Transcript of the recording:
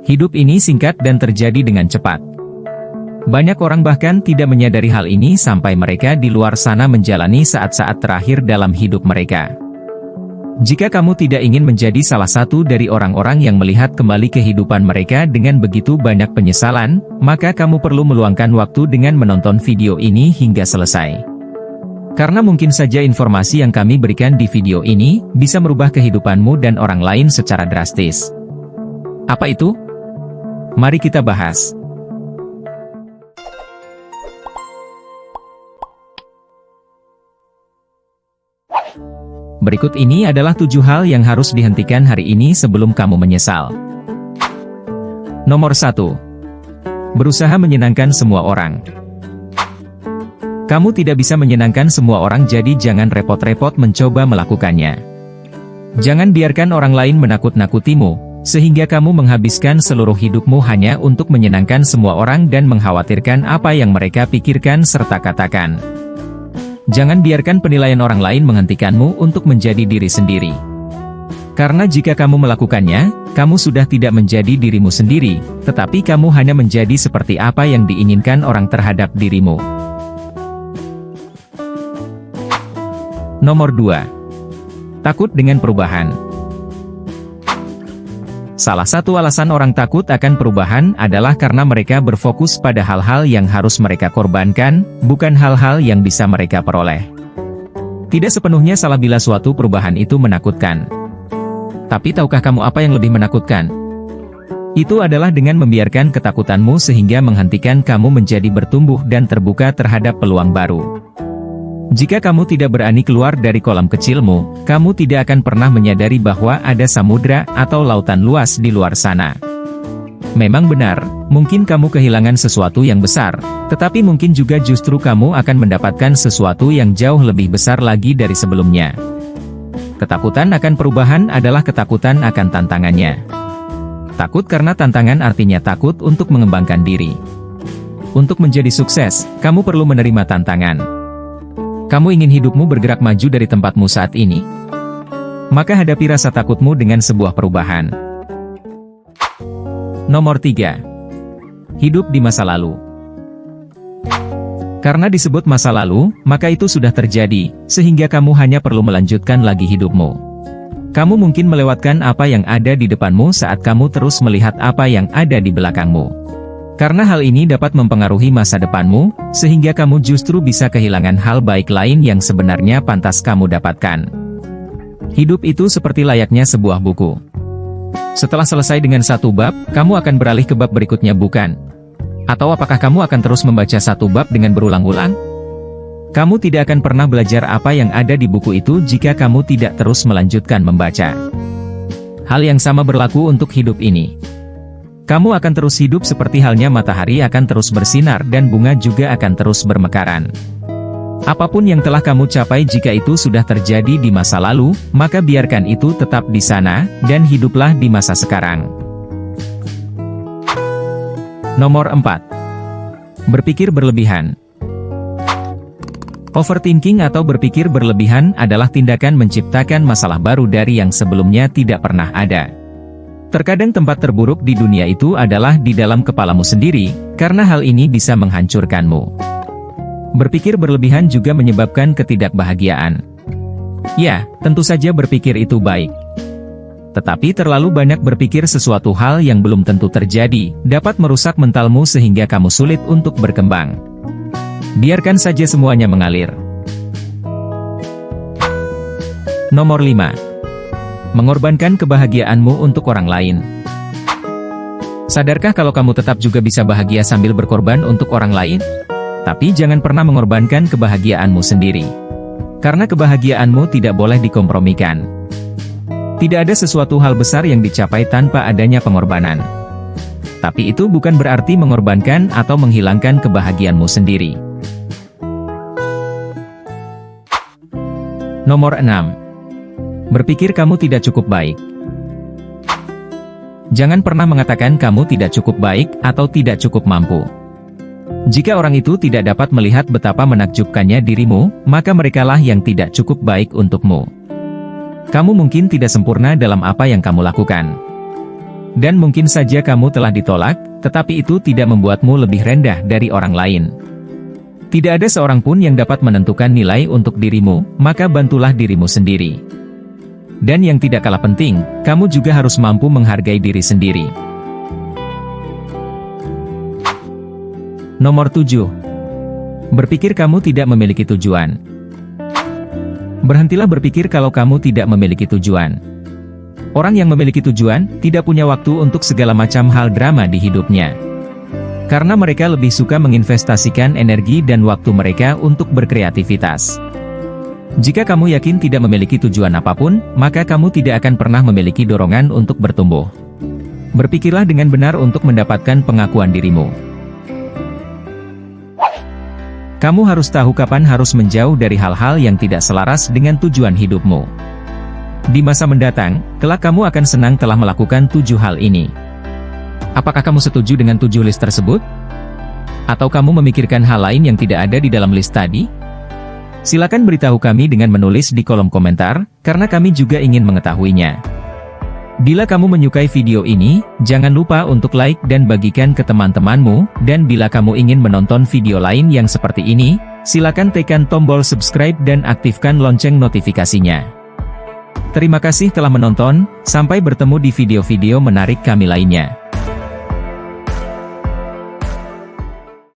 Hidup ini singkat dan terjadi dengan cepat. Banyak orang bahkan tidak menyadari hal ini sampai mereka di luar sana menjalani saat-saat terakhir dalam hidup mereka. Jika kamu tidak ingin menjadi salah satu dari orang-orang yang melihat kembali kehidupan mereka dengan begitu banyak penyesalan, maka kamu perlu meluangkan waktu dengan menonton video ini hingga selesai. Karena mungkin saja informasi yang kami berikan di video ini bisa merubah kehidupanmu dan orang lain secara drastis. Apa itu? Mari kita bahas. Berikut ini adalah 7 hal yang harus dihentikan hari ini sebelum kamu menyesal. Nomor 1. Berusaha menyenangkan semua orang. Kamu tidak bisa menyenangkan semua orang, jadi jangan repot-repot mencoba melakukannya. Jangan biarkan orang lain menakut-nakutimu, sehingga kamu menghabiskan seluruh hidupmu hanya untuk menyenangkan semua orang dan mengkhawatirkan apa yang mereka pikirkan serta katakan. Jangan biarkan penilaian orang lain menghentikanmu untuk menjadi diri sendiri. Karena jika kamu melakukannya, kamu sudah tidak menjadi dirimu sendiri, tetapi kamu hanya menjadi seperti apa yang diinginkan orang terhadap dirimu. Nomor 2. Takut dengan perubahan. Salah satu alasan orang takut akan perubahan adalah karena mereka berfokus pada hal-hal yang harus mereka korbankan, bukan hal-hal yang bisa mereka peroleh. Tidak sepenuhnya salah bila suatu perubahan itu menakutkan. Tapi tahukah kamu apa yang lebih menakutkan? Itu adalah dengan membiarkan ketakutanmu sehingga menghentikan kamu menjadi bertumbuh dan terbuka terhadap peluang baru. Jika kamu tidak berani keluar dari kolam kecilmu, kamu tidak akan pernah menyadari bahwa ada samudra atau lautan luas di luar sana. Memang benar, mungkin kamu kehilangan sesuatu yang besar, tetapi mungkin juga justru kamu akan mendapatkan sesuatu yang jauh lebih besar lagi dari sebelumnya. Ketakutan akan perubahan adalah ketakutan akan tantangannya. Takut karena tantangan artinya takut untuk mengembangkan diri. Untuk menjadi sukses, kamu perlu menerima tantangan. Kamu ingin hidupmu bergerak maju dari tempatmu saat ini? Maka hadapi rasa takutmu dengan sebuah perubahan. Nomor 3. Hidup di masa lalu. Karena disebut masa lalu, maka itu sudah terjadi, sehingga kamu hanya perlu melanjutkan lagi hidupmu. Kamu mungkin melewatkan apa yang ada di depanmu saat kamu terus melihat apa yang ada di belakangmu. Karena hal ini dapat mempengaruhi masa depanmu, sehingga kamu justru bisa kehilangan hal baik lain yang sebenarnya pantas kamu dapatkan. Hidup itu seperti layaknya sebuah buku. Setelah selesai dengan satu bab, kamu akan beralih ke bab berikutnya, bukan? Atau apakah kamu akan terus membaca satu bab dengan berulang-ulang? Kamu tidak akan pernah belajar apa yang ada di buku itu jika kamu tidak terus melanjutkan membaca. Hal yang sama berlaku untuk hidup ini. Kamu akan terus hidup seperti halnya matahari akan terus bersinar dan bunga juga akan terus bermekaran. Apapun yang telah kamu capai, jika itu sudah terjadi di masa lalu, maka biarkan itu tetap di sana, dan hiduplah di masa sekarang. Nomor 4. Berpikir berlebihan. Overthinking atau berpikir berlebihan adalah tindakan menciptakan masalah baru dari yang sebelumnya tidak pernah ada. Terkadang tempat terburuk di dunia itu adalah di dalam kepalamu sendiri, karena hal ini bisa menghancurkanmu. Berpikir berlebihan juga menyebabkan ketidakbahagiaan. Ya, tentu saja berpikir itu baik. Tetapi terlalu banyak berpikir sesuatu hal yang belum tentu terjadi, dapat merusak mentalmu sehingga kamu sulit untuk berkembang. Biarkan saja semuanya mengalir. Nomor 5. Mengorbankan kebahagiaanmu untuk orang lain. Sadarkah kalau kamu tetap juga bisa bahagia sambil berkorban untuk orang lain? Tapi jangan pernah mengorbankan kebahagiaanmu sendiri. Karena kebahagiaanmu tidak boleh dikompromikan. Tidak ada sesuatu hal besar yang dicapai tanpa adanya pengorbanan. Tapi itu bukan berarti mengorbankan atau menghilangkan kebahagiaanmu sendiri. Nomor 6. Berpikir kamu tidak cukup baik. Jangan pernah mengatakan kamu tidak cukup baik atau tidak cukup mampu. Jika orang itu tidak dapat melihat betapa menakjubkannya dirimu, maka merekalah yang tidak cukup baik untukmu. Kamu mungkin tidak sempurna dalam apa yang kamu lakukan. Dan mungkin saja kamu telah ditolak, tetapi itu tidak membuatmu lebih rendah dari orang lain. Tidak ada seorang pun yang dapat menentukan nilai untuk dirimu, maka bantulah dirimu sendiri. Dan yang tidak kalah penting, kamu juga harus mampu menghargai diri sendiri. Nomor 7. Berpikir kamu tidak memiliki tujuan. Berhentilah berpikir kalau kamu tidak memiliki tujuan. Orang yang memiliki tujuan, tidak punya waktu untuk segala macam hal drama di hidupnya. Karena mereka lebih suka menginvestasikan energi dan waktu mereka untuk berkreativitas. Jika kamu yakin tidak memiliki tujuan apapun, maka kamu tidak akan pernah memiliki dorongan untuk bertumbuh. Berpikirlah dengan benar untuk mendapatkan pengakuan dirimu. Kamu harus tahu kapan harus menjauh dari hal-hal yang tidak selaras dengan tujuan hidupmu. Di masa mendatang, kelak kamu akan senang telah melakukan 7 hal ini. Apakah kamu setuju dengan 7 list tersebut? Atau kamu memikirkan hal lain yang tidak ada di dalam list tadi? Silakan beritahu kami dengan menulis di kolom komentar, karena kami juga ingin mengetahuinya. Bila kamu menyukai video ini, jangan lupa untuk like dan bagikan ke teman-temanmu, dan bila kamu ingin menonton video lain yang seperti ini, silakan tekan tombol subscribe dan aktifkan lonceng notifikasinya. Terima kasih telah menonton, sampai bertemu di video-video menarik kami lainnya.